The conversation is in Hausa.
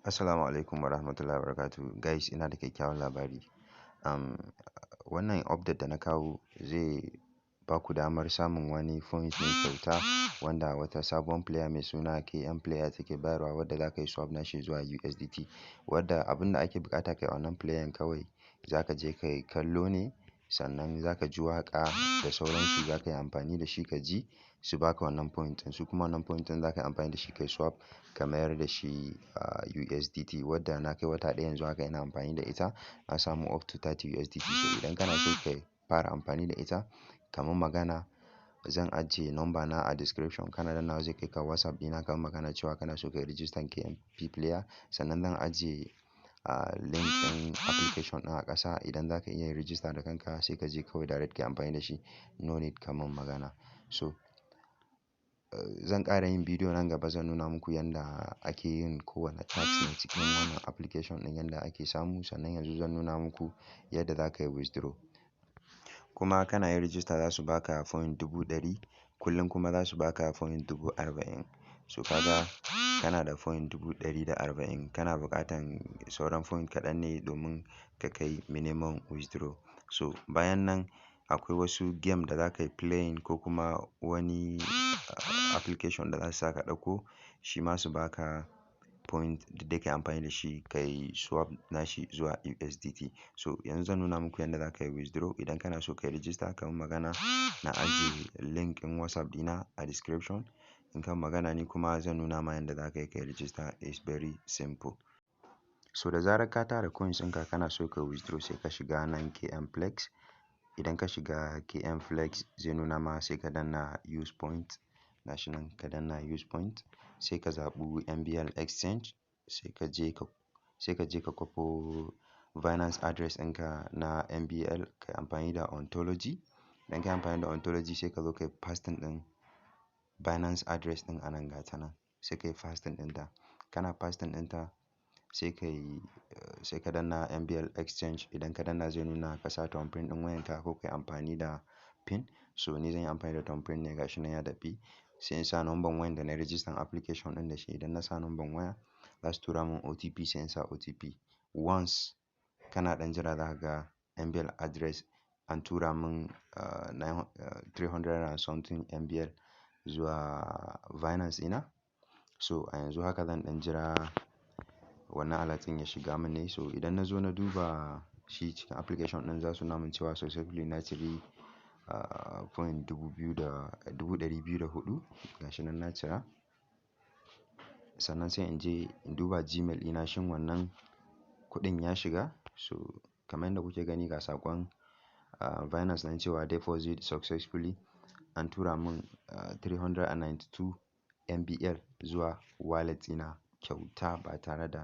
Assalamu alaikum warahmatullahi wabarakatuh. Guys, ina da kyakkyawan labari. Wannan update da na kawo zai ba ku damar samun wani point ne kyauta wanda wata sabon player mai suna KM player take bayarwa wadda za ka yi swap nashi zuwa USDT. Wadda abin da ake bukata kai wannan player kawai za ka je ka yi kallo ne, sannan za ka ji waƙa da sauransu za ka yi amfani da shi ka ji su baka wannan point ɗin. Su kuma wannan point ɗin za ka yi amfani da shi kai swap ka mayar da shi USDT wadda na kai wata ɗaya yanzu haka ina amfani da ita. Na samu up to 30 USDT. So idan kana so ka fara amfani da ita, kamar magana zan ajiye number na a description. Kana dannawa zai kai ka WhatsApp ɗina kamar magana cewa kana so ka yi register KMP player. Sannan zan ajiye link ɗin application ɗin a ƙasa. Idan za ka iya yin register da kanka sai ka je kawai direct ka yi amfani da shi. No need kamar magana. So zan ƙara yin bidiyo nan gaba zan nuna muku yanda ake yin kowane task na cikin wannan application ɗin yanda ake samu. Sannan yanzu zan nuna muku yadda za ka yi withdraw. Kuma kana yin register za su baka point 100,000 kullum kuma za su baka point 40,000. So kaga kana da point 140,000. Kana buƙatan sauran point kaɗan ne domin ka kai minimum withdraw. So bayan nan akwai wasu game da za ka yi playing ko kuma wani application da za su saka ɗauko shi ma su baka point da kai amfani da shi ka yi swap nashi zuwa USDT. So yanzu zan nuna muku yadda za ka yi withdraw. Idan kana so ka yi register kamar magana na ajiye link ɗin WhatsApp ɗina a description. In kan magana ni kuma zan nuna ma yadda za ka yi register. It's very simple. So da zarar ka tara coins ɗinka kana so ka withdraw sai ka shiga nan KM Flex. Idan ka shiga KM Flex zai nuna ma sai ka danna use point. Gashi nan ka danna use point sai ka zaɓi MBL exchange sai ka je ka kwafo Binance address ɗinka na MBL ka yi amfani da ontology. Idan ka yi amfani da ontology sai ka zo ka yi pasting ɗin Binance address ɗin a nan gata nan. Sai ka yi pasting ɗinta. Kana pasting ɗinta sai ka danna MBL exchange. Idan ka danna zai nuna ka sa thumbprint ɗin wayanka ko ka yi amfani da pin. So ni zan yi amfani da thumbprint ne gashi nan ya daɓe. Sai in sa number wayan da na register application ɗin da shi. Idan na sa number waya za su tura mun OTP sai in sa OTP. Once kana ɗan jira za ka ga MBL address an tura mun 300 and something MBL zuwa Binance ina. So a yanzu haka zan ɗan jira wannan alert ɗin ya shiga mun ne. So idan na zo na duba shi cikin application ɗin za su nuna mun cewa successfully na cire point 2,204 gashi nan na cira. Sannan sai in je in duba Gmail ɗina shin wannan kuɗin ya shiga. So kamar yadda kuke gani ga saƙon Binance nan cewa deposit successfully an tura mun 392 MBL zuwa wallet ɗina kyauta ba tare da